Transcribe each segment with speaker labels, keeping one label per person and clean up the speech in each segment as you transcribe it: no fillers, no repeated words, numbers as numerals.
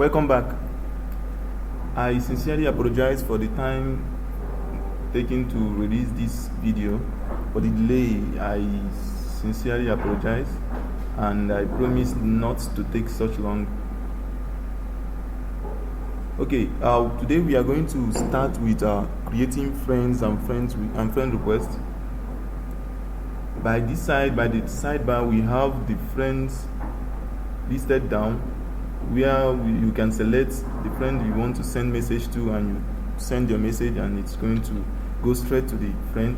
Speaker 1: Welcome back. I sincerely apologize for the time taken to release this video. For the delay, I sincerely apologize, and I promise not to take such long. Okay, today we are going to start with creating friends and friend requests. By the sidebar, we have the friends listed down, where you can select the friend you want to send message to, and you send your message, and it's going to go straight to the friend.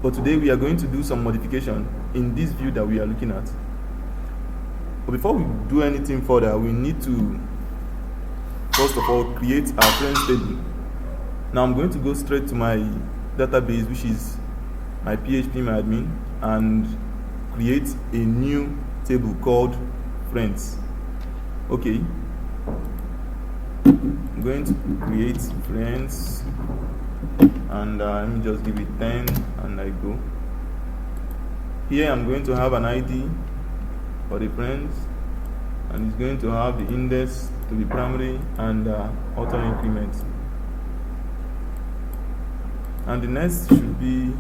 Speaker 1: But today we are going to do some modification in this view that we are looking at. But before we do anything further, we need to first of all create our friends table. Now I'm going to go straight to my database, which is my PHP admin, and create a new table called friends. Okay, I'm going to create friends, and let me just give it 10, and I go. Here I'm going to have an ID for the friends, and it's going to have the index to the primary and auto increment. And the next should be,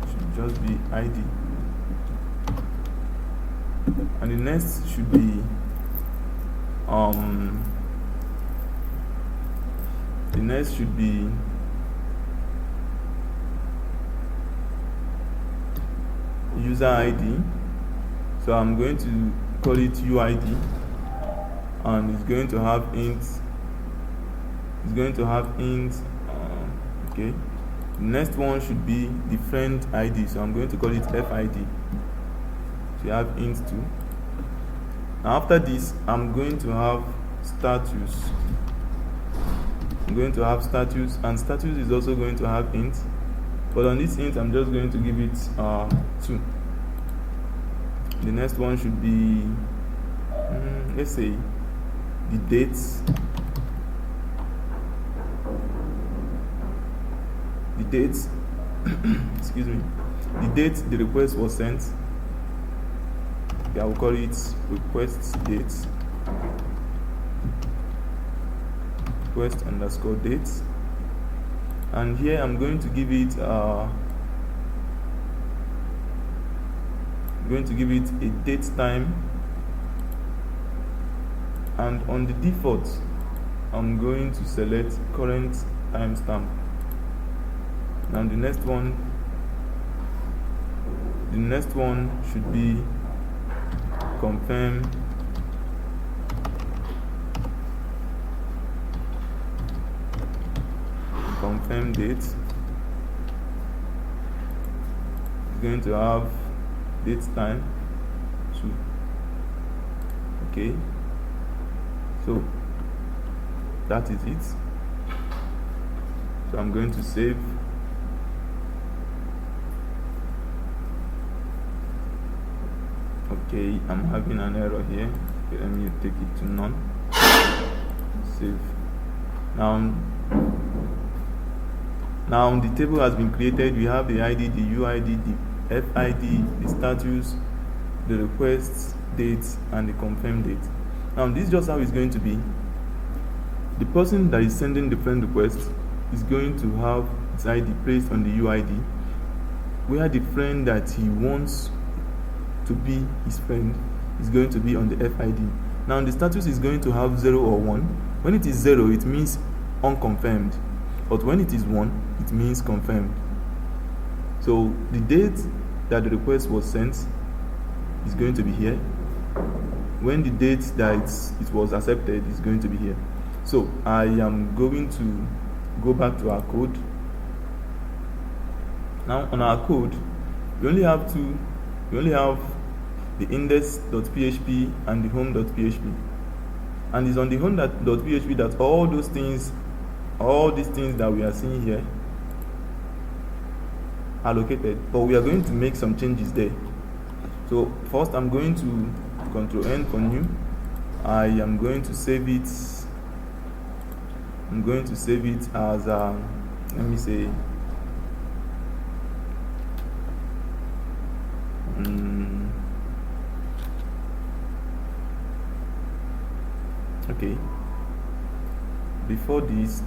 Speaker 1: should just be ID. And the next should be user ID. So I'm going to call it UID, and it's going to have int. Okay. The next one should be the friend ID, so I'm going to call it FID. So you have int 2. Now after this, I'm going to have status. And status is also going to have int. But on this int, I'm just going to give it 2. The next one should be, let's say, the dates. Excuse me, the date the request was sent. Okay, I will call it request date, request underscore date, and here I'm going to give it a date time, and on the default I'm going to select current timestamp. Now the next one should be confirm date. It's going to have date time 2. Okay, so that is it. So I'm going to save. Okay, I'm having an error here. Okay, let me take it to none. Save. Now the table has been created. We have the ID, the UID, the FID, the status, the request date, and the confirm date. Now this is just how it's going to be. The person that is sending the friend request is going to have its ID placed on the UID, where the friend that he wants to be his friend is going to be on the FID. Now the status is going to have 0 or 1. When it is 0, it means unconfirmed, but when it is 1, it means confirmed. So the date that the request was sent is going to be here. When the date that it was accepted is going to be here. So I am going to go back to our code. Now on our code, we only have the index.php and the home.php, and it's on the home.php that all these things that we are seeing here are located. But we are going to make some changes there. So first, I'm going to Control N for new. I am going to save it. I'm going to save it as let me say Okay, before this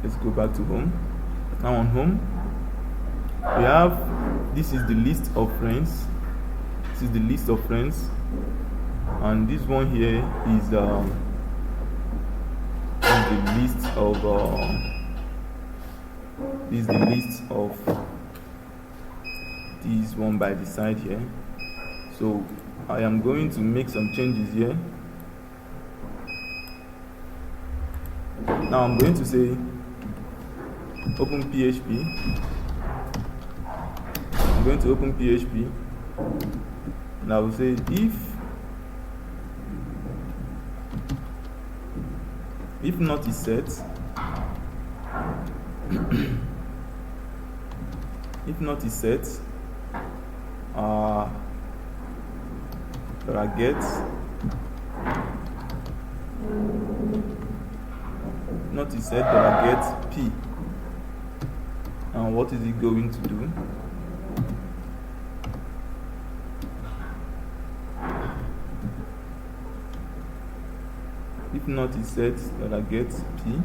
Speaker 1: let's go back to home. Now on home we have, this is the list of friends. This is the list of friends, and this one here is the list of this is the list of this one by the side here. So I am going to make some changes here. Now I'm going to say open PHP. I'm going to open PHP, and I will say if not is set, if not is set, get not is set, get p. And what is it going to do? If not is set, get p.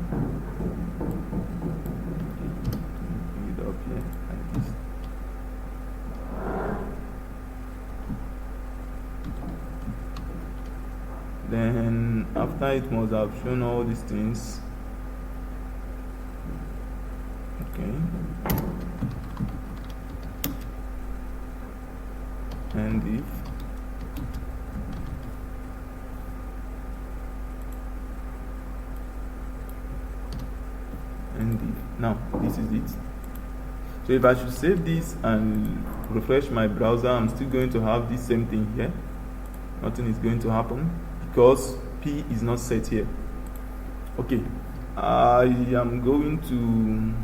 Speaker 1: Bring it up here like this. Then after it must have shown all these things. Okay. And if now this is it. So if I should save this and refresh my browser, I'm still going to have this same thing here. Nothing is going to happen because P is not set here. Okay, I am going to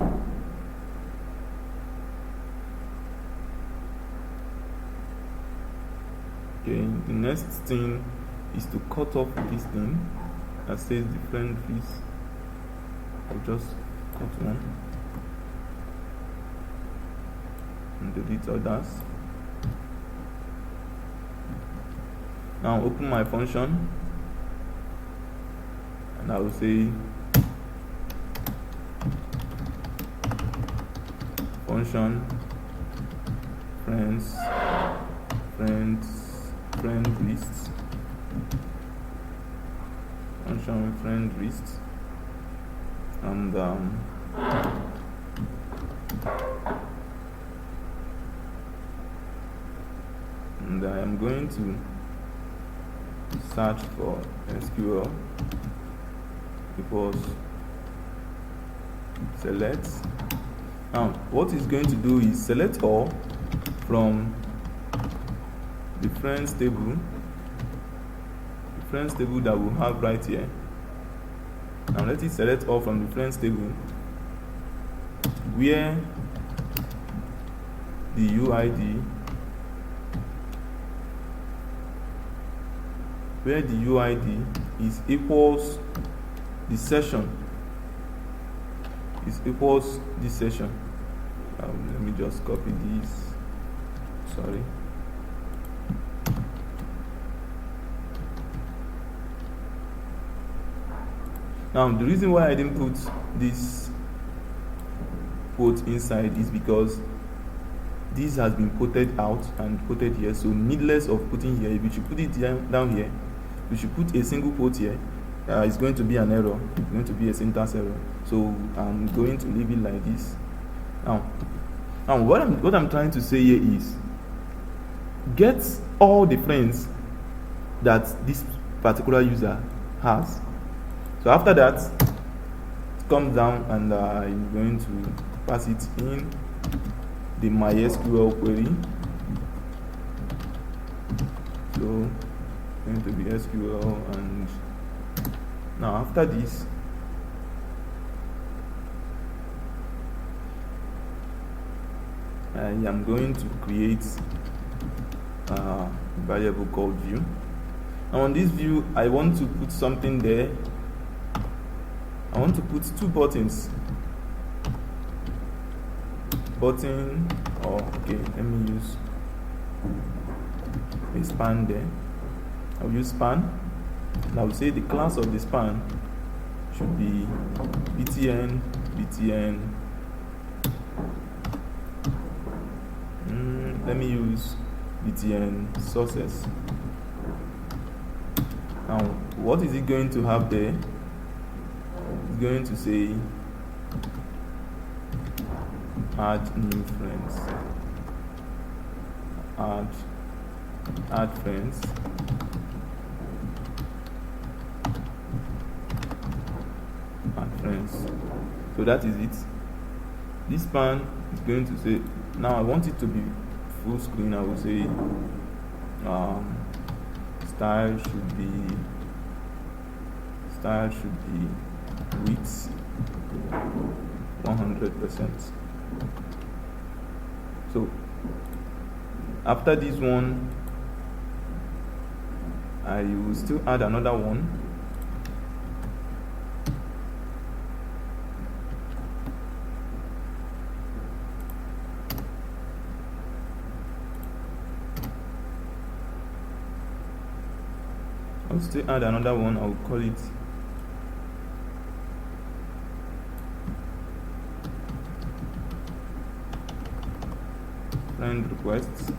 Speaker 1: the next thing is to cut off this thing that says different fees. I'll just cut one and delete others. Now open my function, and I will say function friend lists, function friend lists, and I am going to search for SQL equals select. Now what it's going to do is select all from the friends table that we have right here. Now let it select all from the friends table where the UID is equals the session, equals this session. Let me just copy this. Sorry. Now the reason why I didn't put this quote inside is because this has been quoted out and quoted here, so needless of putting here. If you should put it down here, you should put a single quote here. It's going to be an error. It's going to be a syntax error. So I'm going to leave it like this. Now what I'm trying to say here is get all the friends that this particular user has. So after that, it comes down, and I'm going to pass it in the MySQL query. So going to be SQL, and now after this, I am going to create a variable called view. Now on this view, I want to put something there. I want to put two buttons. Button, or okay, let me use expand there. I'll use span, and I will say the class of the span should be btn. Let me use btn sources. Now, what is it going to have there? It's going to say add new friends. Add friends. Add friends. So that is it. This span is going to say, now I want it to be full screen. I will say style should be width 100%. So after this one, I will still add another one. I'll still add another one. I'll call it friend requests.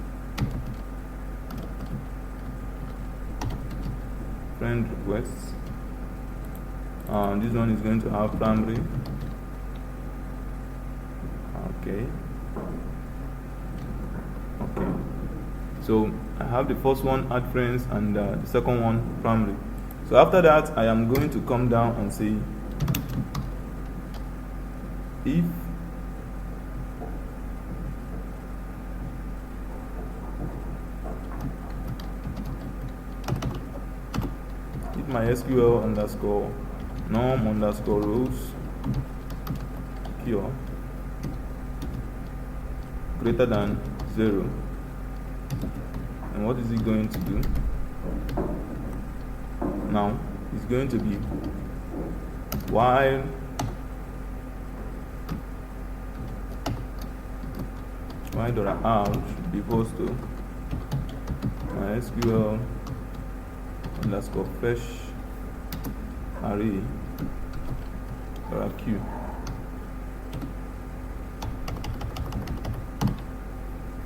Speaker 1: This one is going to have primary. Okay. So I have the first one, add friends, and the second one, primary. So after that, I am going to come down and say if MySQL underscore norm underscore rows cure greater than 0. And what is it going to do? Now it's going to be while $r should be equals to MySQL underscore fetch array $q.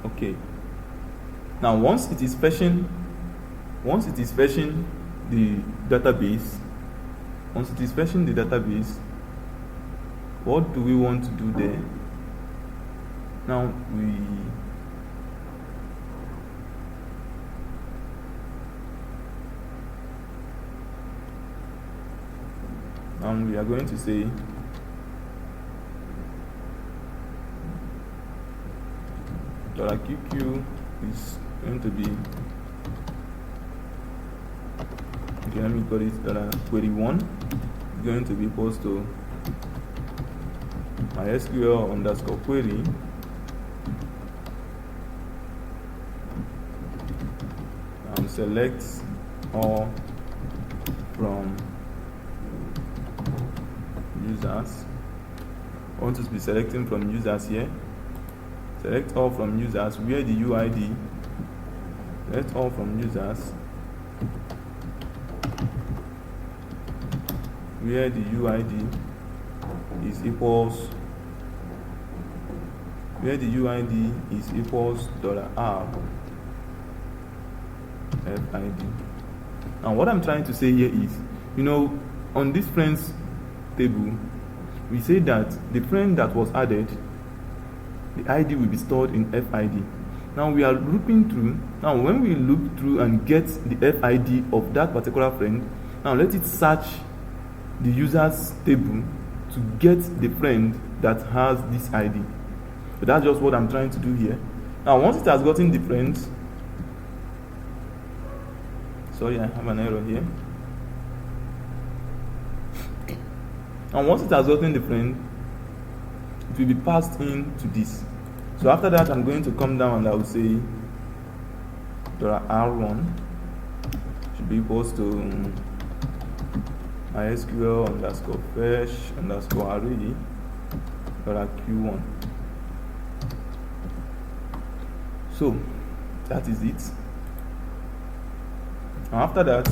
Speaker 1: Okay. Now once it is fetching the database, what do we want to do there? Now we are going to say $qq is going to be, okay, let me call it $query1 is going to be equals to MySQL underscore query and select all from users. I want to be selecting from users here. Select all from users where the UID. Select all from users where the UID is equals $r FID. Now what I'm trying to say here is, on this friends table, we say that the friend that was added, the ID will be stored in FID. Now we are looping through. Now when we loop through and get the FID of that particular friend, now let it search the users table to get the friend that has this ID. So that's just what I'm trying to do here. Now once it has gotten the friends, sorry, I have an error here. And once it has gotten the friend, it will be passed into this. So after that, I'm going to come down and I will say $r1 should be equals to MySQL underscore fetch underscore array $q1. So that is it. After that,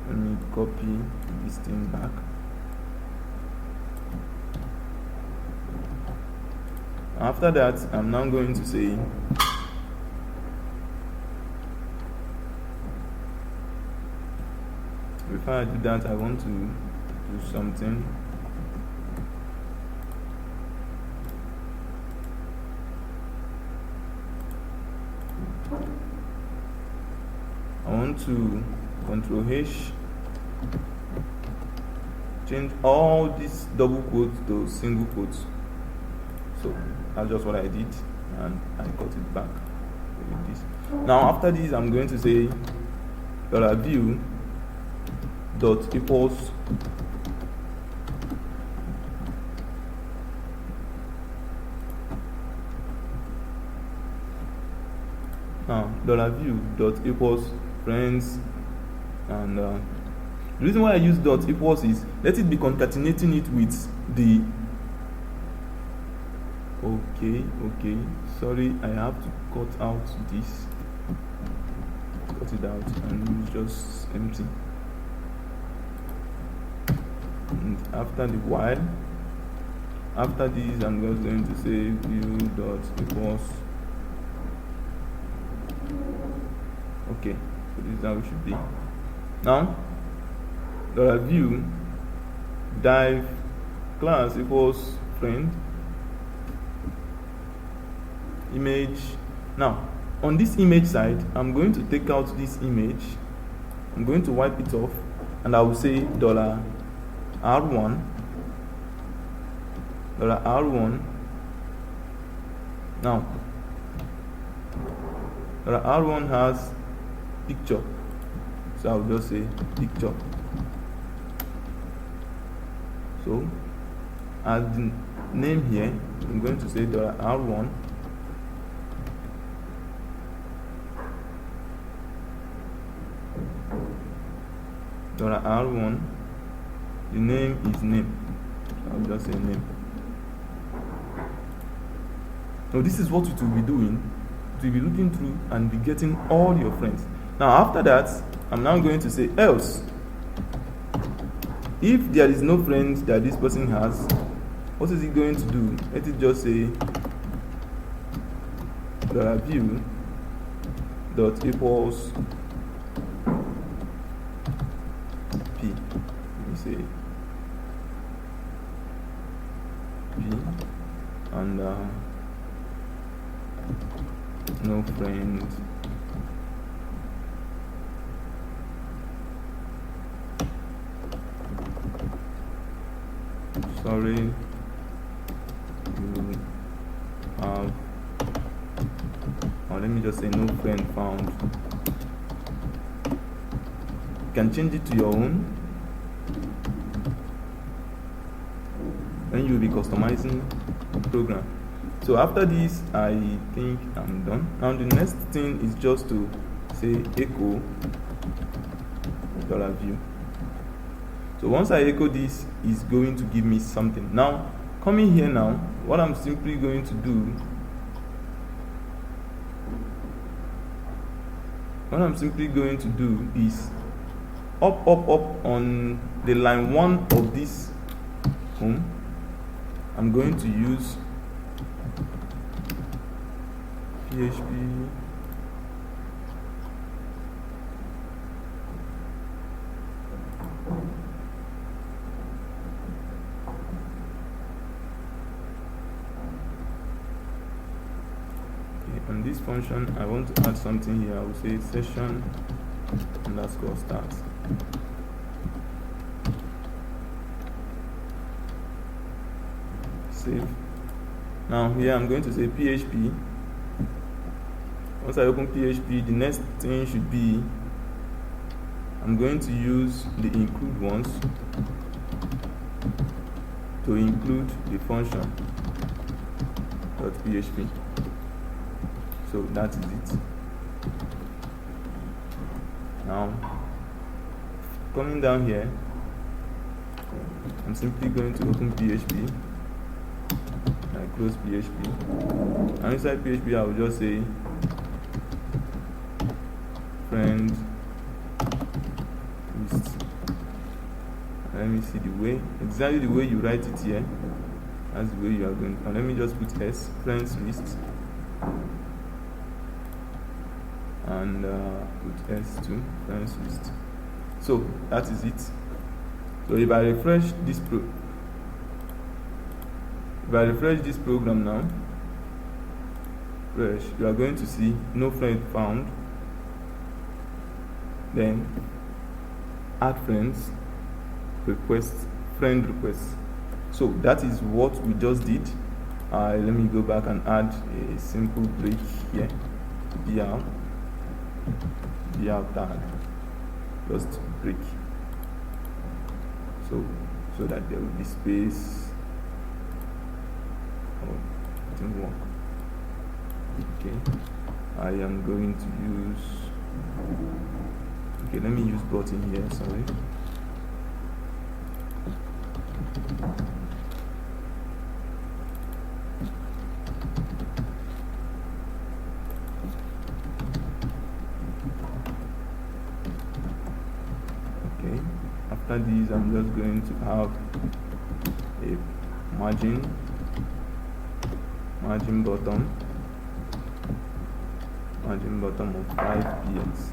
Speaker 1: let me copy this thing back. After that, I'm now going to say before I do that, I want to do something. I want to Control H, change all these double quotes to single quotes. So that's just what I did, and I cut it back with this. Now after this, I'm going to say $view dot equals $view dot equals friends, and the reason why I use dot equals is let it be concatenating it with the okay, sorry, I have to cut out this, cut it out and use just empty. And after the while, after this, I'm just going to say view dot equals okay. So this is how it should be. Now $view div class equals friend image. Now on this image side, I'm going to take out this image, I'm going to wipe it off, and I will say $r1 now $r1 has picture, so I'll just say picture. So as the name here, I'm going to say $r1 $r1, the name is name, so I'll just say name. Now this is what it will be doing. It will be looking through and be getting all your friends. Now after that, I'm now going to say else. If there is no friends that this person has, what is it going to do? Let it just say $view dot equals p. Let me say p, and no friends. Sorry, you have, or let me just say no friend found. You can change it to your own, then you'll be customizing the program. So after this, I think I'm done. Now the next thing is just to say echo $view. So once I echo this, it's going to give me something. Now coming here now, what I'm simply going to do, is up on the line 1 of this home, I'm going to use PHP on this function. I want to add something here. I will say session underscore start. Save. Now here I'm going to say PHP. Once I open PHP, the next thing should be, I'm going to use the include ones to include the function .php. So that is it. Now coming down here, I'm simply going to open PHP. I close PHP, and inside PHP I will just say friend list. Let me see the way, exactly the way you write it here. That's the way you are going. And let me just put S, friends list, and put S2, friends list. So that is it. So if I refresh this program now, you are going to see no friend found. Then add friends, request, friend request. So that is what we just did. Let me go back and add a simple break here. br tag, just break, so that there will be space. Oh, it didn't work. Okay, I am going to use, okay, let me use button here, sorry. Okay, after this I'm just going to have a margin bottom of 5 px.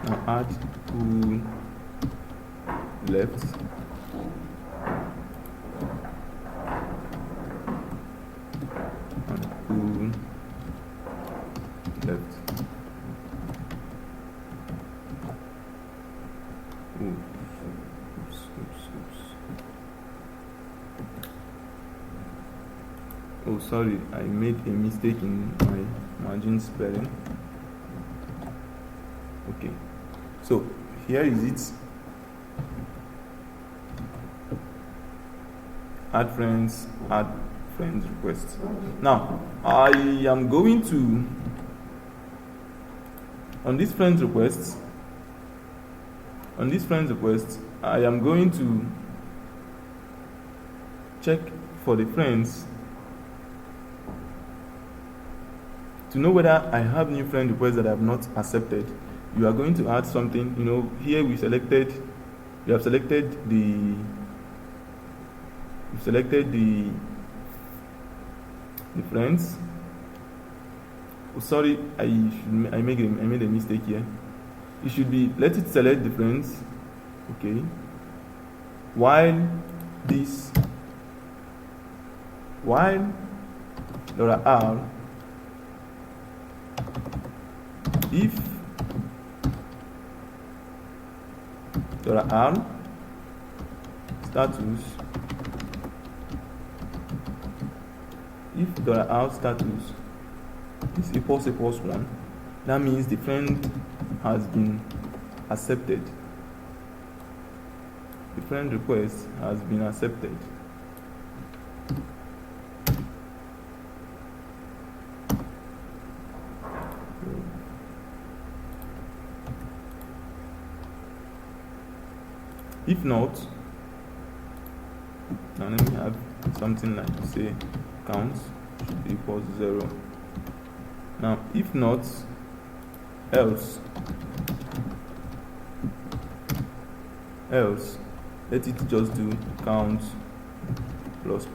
Speaker 1: Now add cool left, and cool left. Oops. Oh, sorry, I made a mistake in my margin spelling. Okay, so here is it. Add friends request. Now I am going to, on this friends request, I am going to check for the friends to know whether I have new friend requests that I have not accepted. You are going to add something, here you have selected the friends. Oh, sorry, I made a mistake here. It should be, let it select the friends, okay, while there are if status, if status is equals 1, that means the friend has been accepted. The friend request has been accepted. If not, now let me have something like, say, counts should be equals 0. Now if not, else let it just do count plus.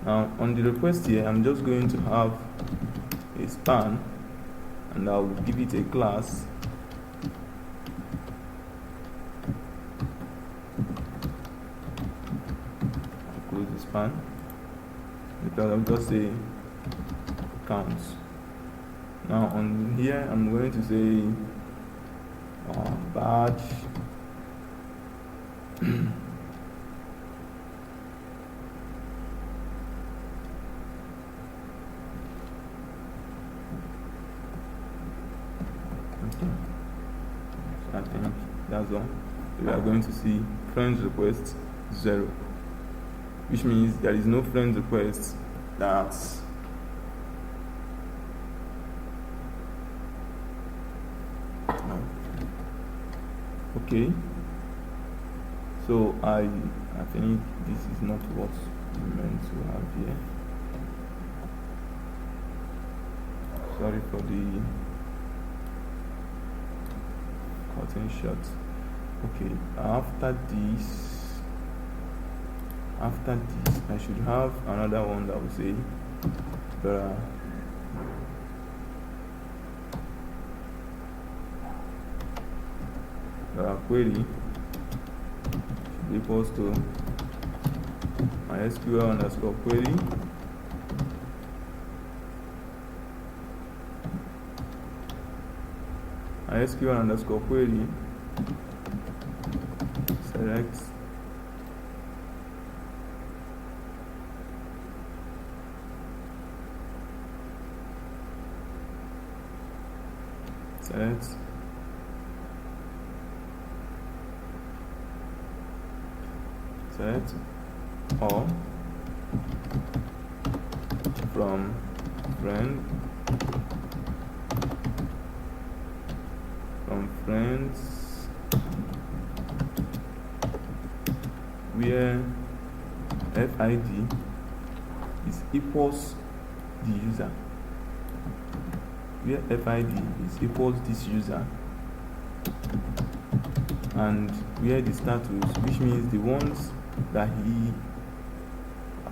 Speaker 1: Now on the request here, I'm just going to have a span, and I will give it a class span, because I'll just say counts. Now on here I'm going to say batch okay, so I think that's all. we are going to see friends request 0, which means there is no friend request that's okay. So I think this is not what we meant to have here. Sorry for the cutting short. Okay, after this I should have another one that will say query should be equals to MySQL underscore query MySQL underscore query select all from friends where FID is equals the user, where FID is equals this user, and where the status, which means the ones that he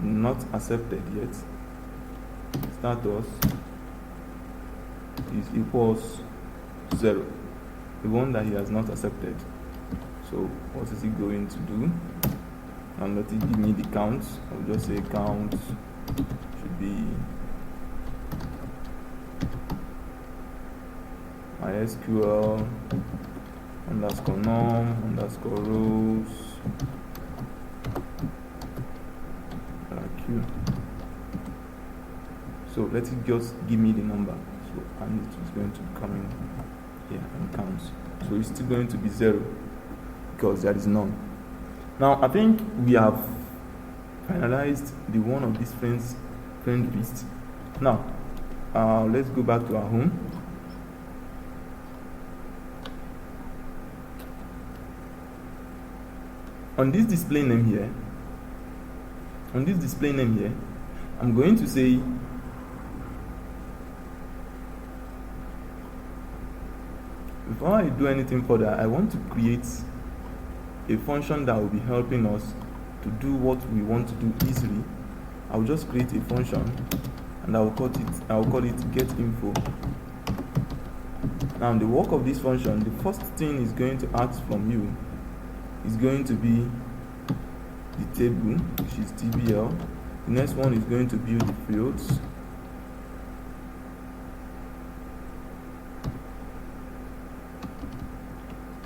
Speaker 1: not accepted yet, status is equals 0, the one that he has not accepted. So what is he going to do? And let it give me the count. I'll just say count should be MySQL underscore norm underscore rows Q. So let it just give me the number. So and it is going to come in here and count. So it's still going to be 0 because there is none. Now I think we have finalized the one of these friend list. Now let's go back to our home. On this display name here, I'm going to say before I do anything further, I want to create a function that will be helping us to do what we want to do easily. I'll just create a function and I'll call it get info. Now the work of this function, the first thing is going to ask from you is going to be the table, which is TBL. The next one is going to build the fields.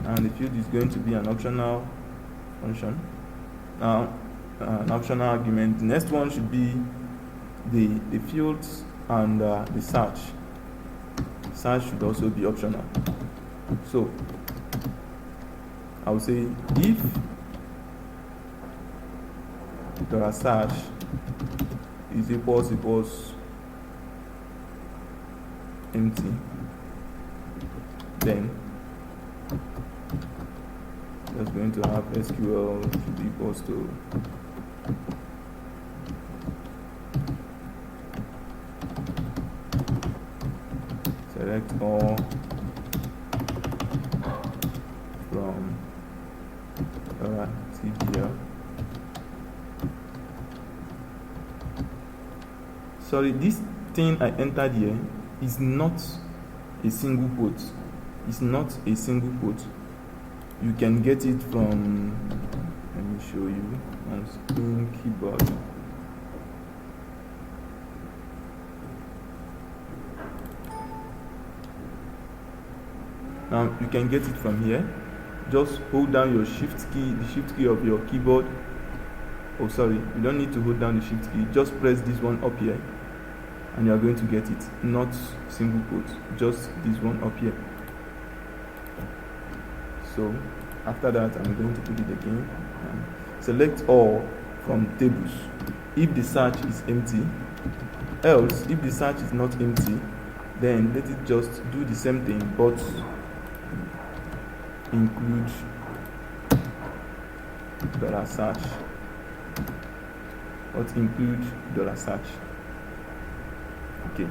Speaker 1: And the field is going to be an optional function. Now, an optional argument. The next one should be the fields and the search. Search should also be optional. So I will say if the search is equals empty, then that's going to have SQL should be equals to select all from TBL. Sorry, this thing I entered here is not a single quote. It's not a single quote. You can get it from, let me show you on screen keyboard. Now you can get it from here. Just hold down your shift key, the shift key of your keyboard. Oh sorry, you don't need to hold down the shift key. Just press this one up here and you are going to get it. Not single quote, just this one up here. So After that, I'm going to put it again. Select all from tables if the search is empty. Else, if the search is not empty, then let it just do the same thing but include $search. But include $search. Okay.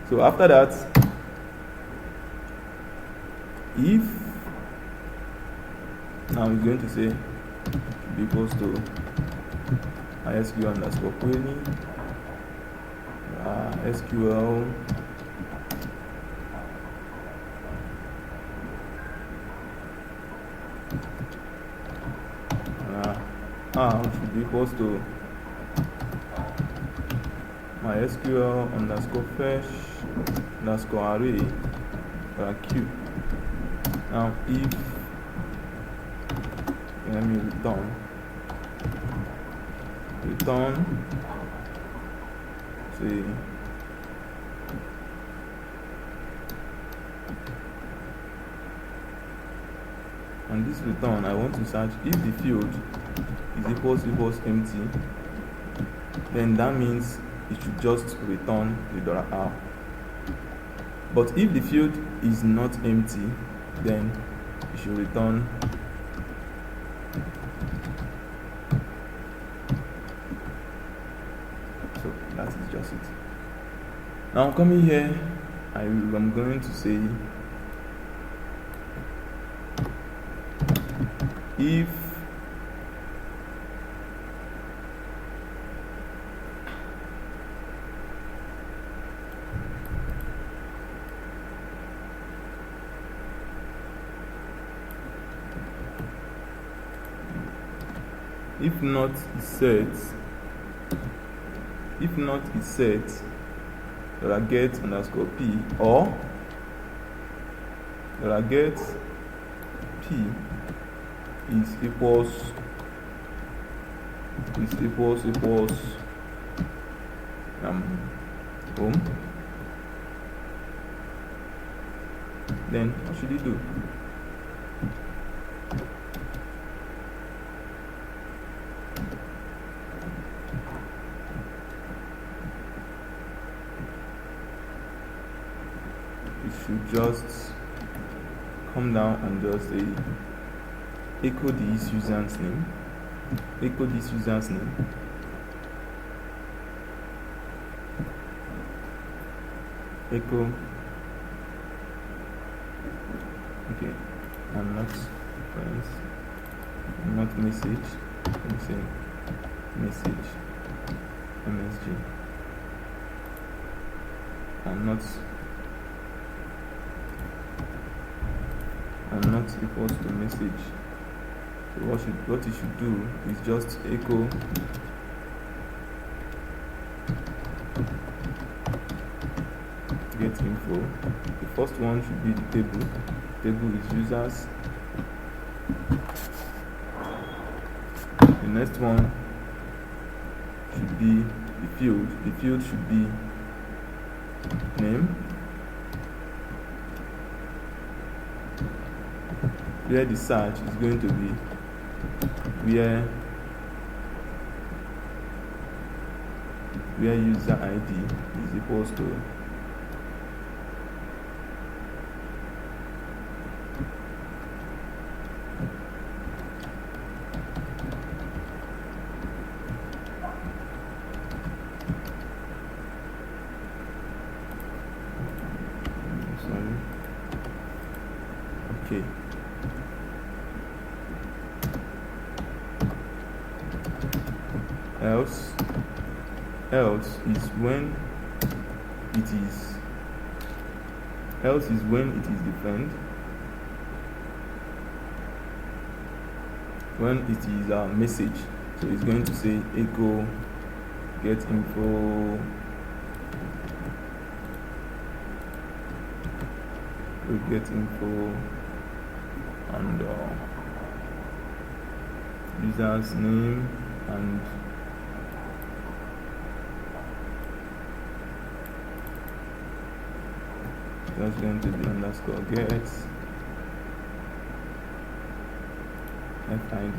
Speaker 1: So after that, if now it's going to say be equals to MySQL underscore query, SQL should be equals to MySQL underscore fetch underscore array q. Now if let me return say on this return I want to search if the field is equals empty, then that means it should just return the $r. But if the field is not empty, then it should return so that is just it. Now coming here, I'm going to say if not is set get underscore p or get p is equals home, then what should you do? You should just come down and just say echo this user's name, echo okay, and not friends, not message, let me say message msg, and not equals to message. So what you should do is just echo get info. The first one should be the table. Table is users. The next one should be the field. The field should be name, where the search is going to be where user ID is equals to okay. Else is when it is different, when it is a message. So it's going to say echo get info and user's name and that's going to be underscore get FID.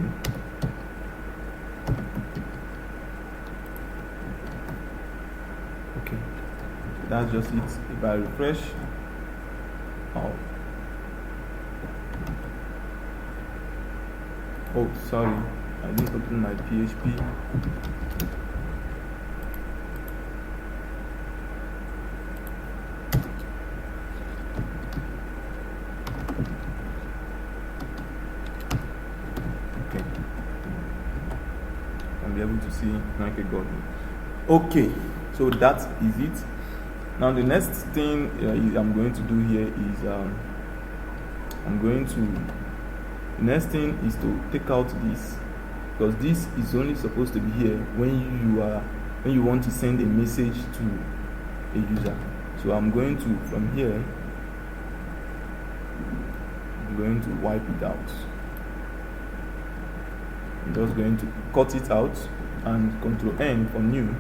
Speaker 1: Okay, that's just it. If I refresh, oh sorry, I didn't open my PHP. Okay, I'll be able to see Michael Gordon. Okay, so that is it. Now the next thing I'm going to do here is the next thing is to take out this, because this is only supposed to be here when you want to send a message to a user. So I'm going to, from here, I'm going to wipe it out. I'm just going to cut it out and Ctrl N for new.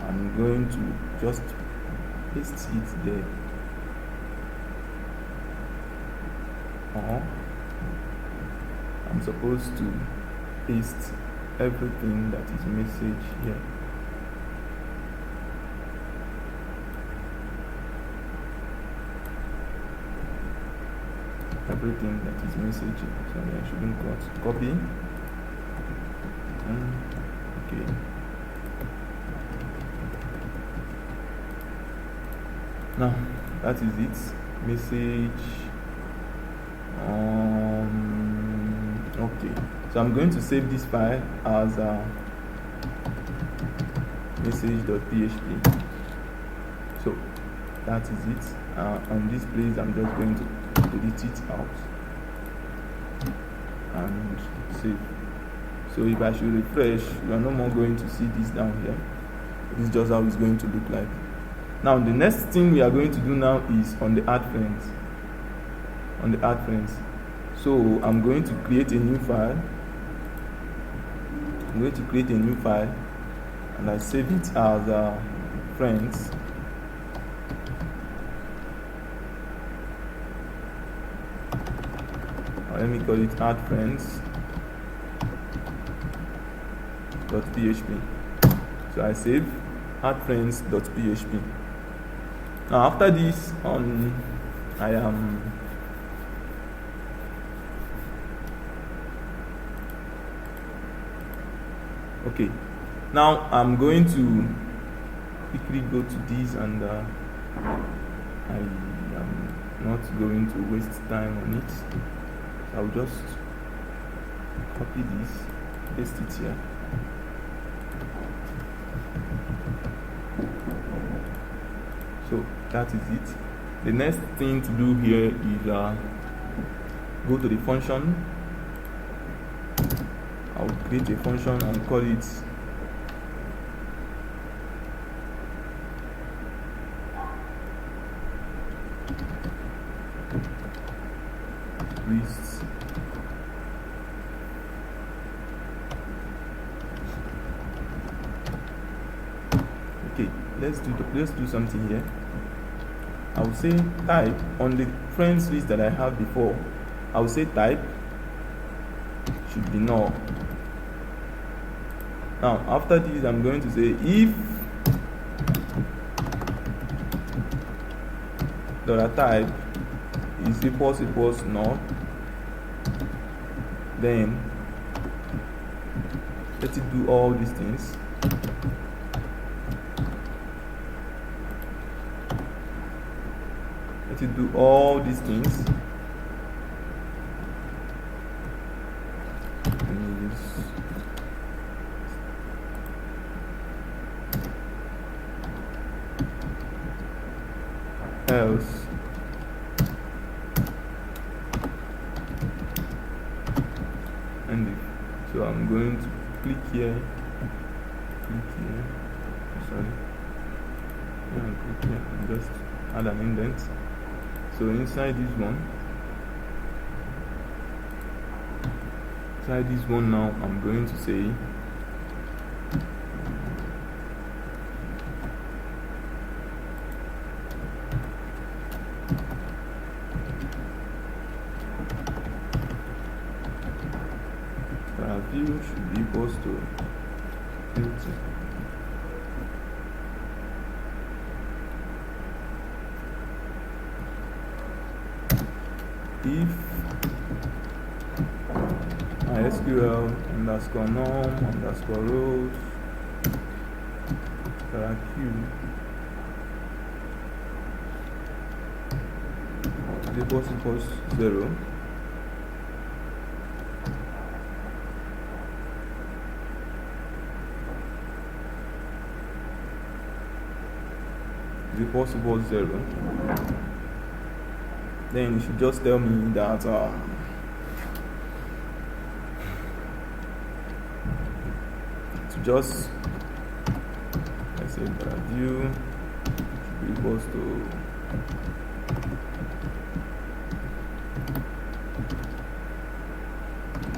Speaker 1: I'm going to just paste it there. I'm supposed to paste everything that is message here. Everything that is message here. Sorry, I shouldn't copy. Okay. Now that is it. Message. Okay, so I'm going to save this file as message.php. So that is it. On this place, I'm just going to delete it out and save. So if I should refresh, you are no more going to see this down here. This is just how it's going to look like. Now the next thing we are going to do now is on the add friends. So I'm going to create a new file. And I save it as friends. Let me call it add friends.php. So I save add friends.php. Now after this, I am okay. Now I'm going to quickly go to this, and I am not going to waste time on it. I'll just copy this, paste it here. So that is it. The next thing to do here is go to the function. I'll create a function and call it list. Okay, let's do something here. I will say type on the friends list that I have before. I will say type should be null. Now after this, I'm going to say if $type is equals null, then let it do all these things. Else and it. So I'm going to click here, sorry, click here and just add an indent. So inside this one now, I'm going to say $view should be equals to empty. If MySQL underscore norm underscore rows q equals 0, equals 0, then you should just tell me that to just, let's say that view should be equals to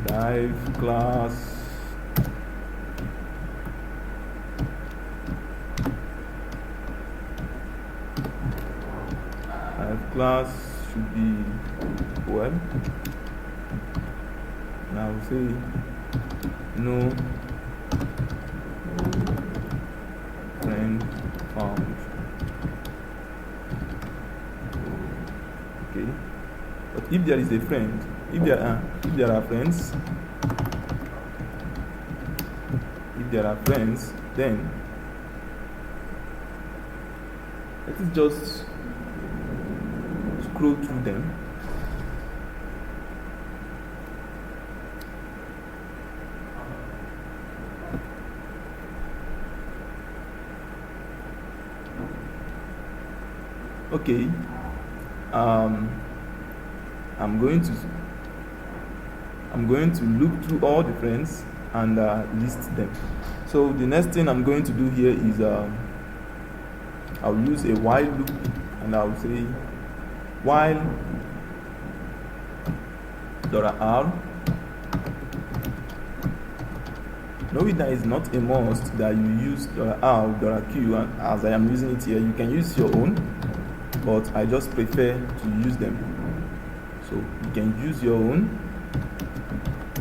Speaker 1: dive class should be web. Now say no friend found. Okay, but if there is a friend, if there are friends, then let us just scroll through them. Okay, I'm going to look through all the friends and list them. So the next thing I'm going to do here is I'll use a while loop, and I'll say while $r. Knowing that it's not a must that you use $r, $q, and as I am using it here, you can use your own, but I just prefer to use them. So you can use your own,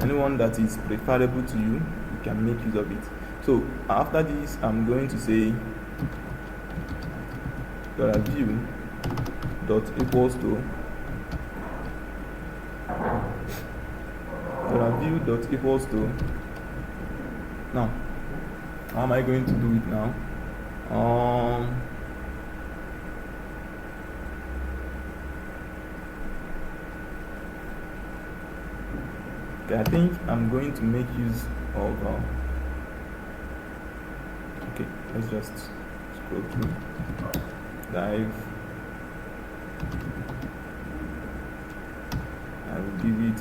Speaker 1: anyone that is preferable to you, you can make use of it. So after this, I'm going to say $view dot equals to now how am I going to do it now? Okay, I think I'm going to make use of okay, let's just scroll through dive. I will give it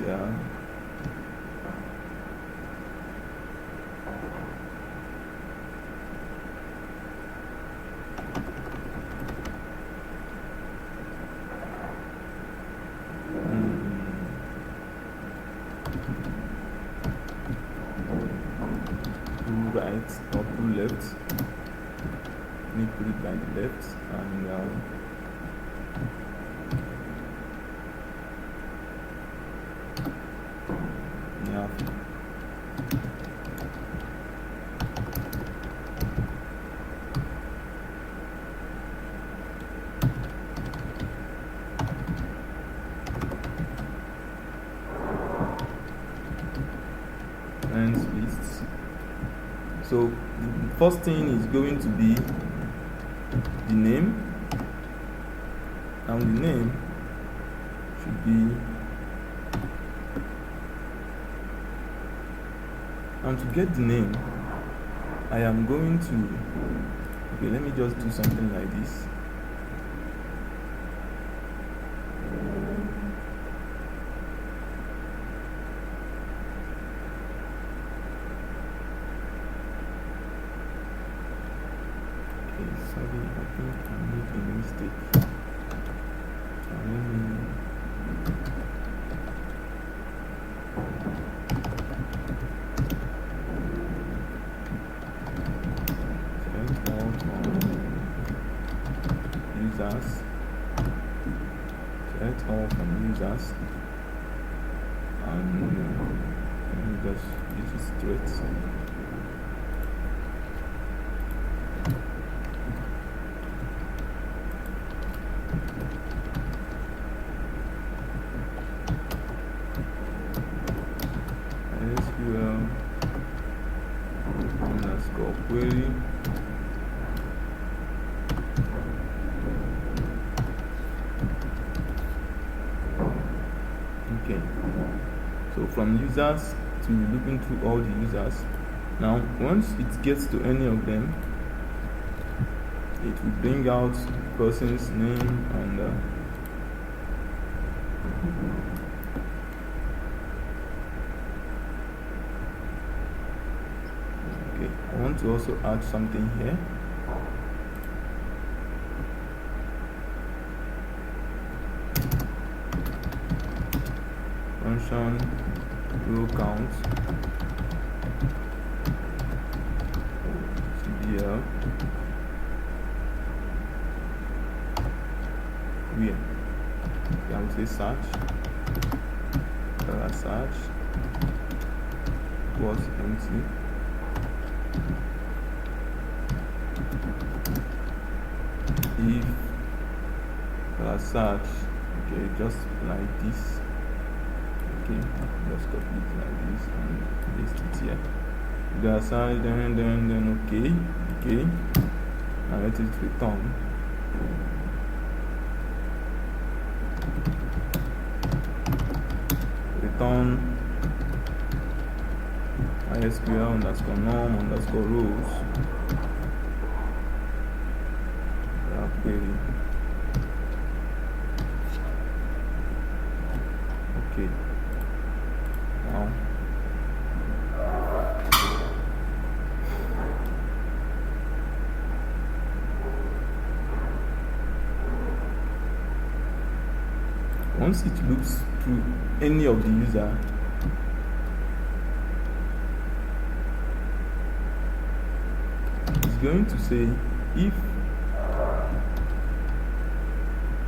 Speaker 1: right or two left. Let me put it by the left, and yeah. Friends lists. So the first thing is going to be the name, and the name should be, and to get the name I am going to, okay, let me just do something like this. Sorry, I think I made a mistake. threats. MySQL underscore query. Okay, so from users to looking through all the users. Now once it gets to any of them, it will bring out the person's name and okay, I want to also add something here. Function row count cbl where I will say search search was empty. If search, okay, just like this. Okay, just copy it like this and paste it here. The search, then okay, and let it return. Return MySQL underscore norm underscore rows query. Okay, now once it looks through any of the user, it's going to say if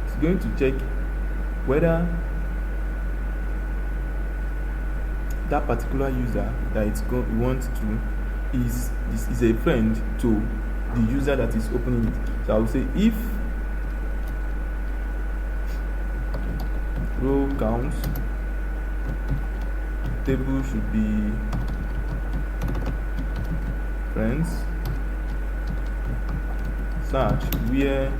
Speaker 1: it's going to check whether that particular user that it's going to want to is a friend to the user that is opening it. So I will say if row count table should be friends, search where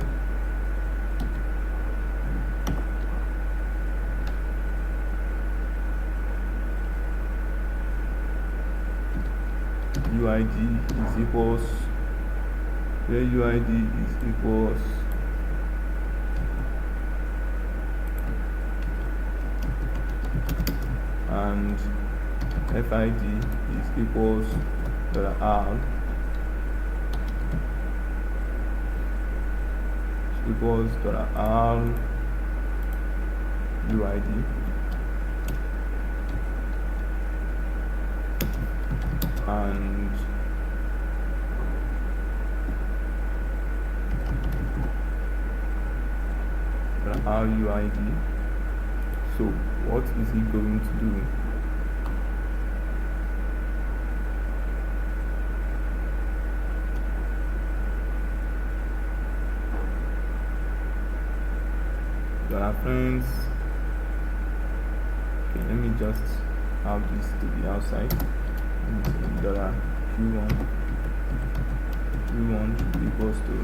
Speaker 1: UID is equals where UID is equals and FID is equals $R equals $R UID and RUID. So what is he going to do? Friends, okay, let me just have this to the outside. Q1 should be equals to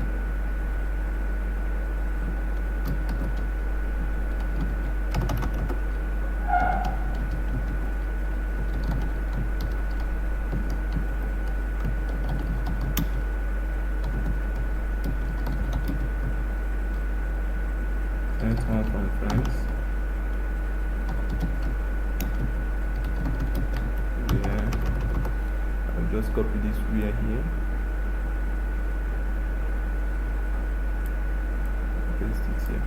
Speaker 1: one from friends. Yeah, I'll just copy this where here. Paste it here.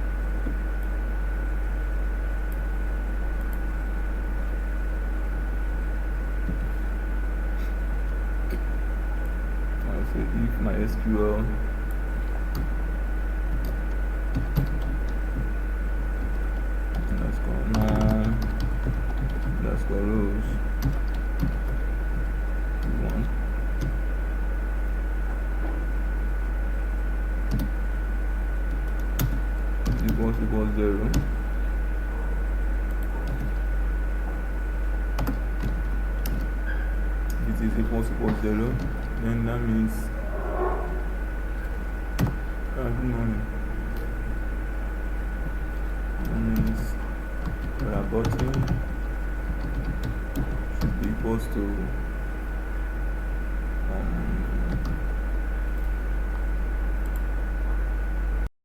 Speaker 1: I'll say if MySQL rows equals 0. This is equals 0. Then that means good morning. That means our button should be equals to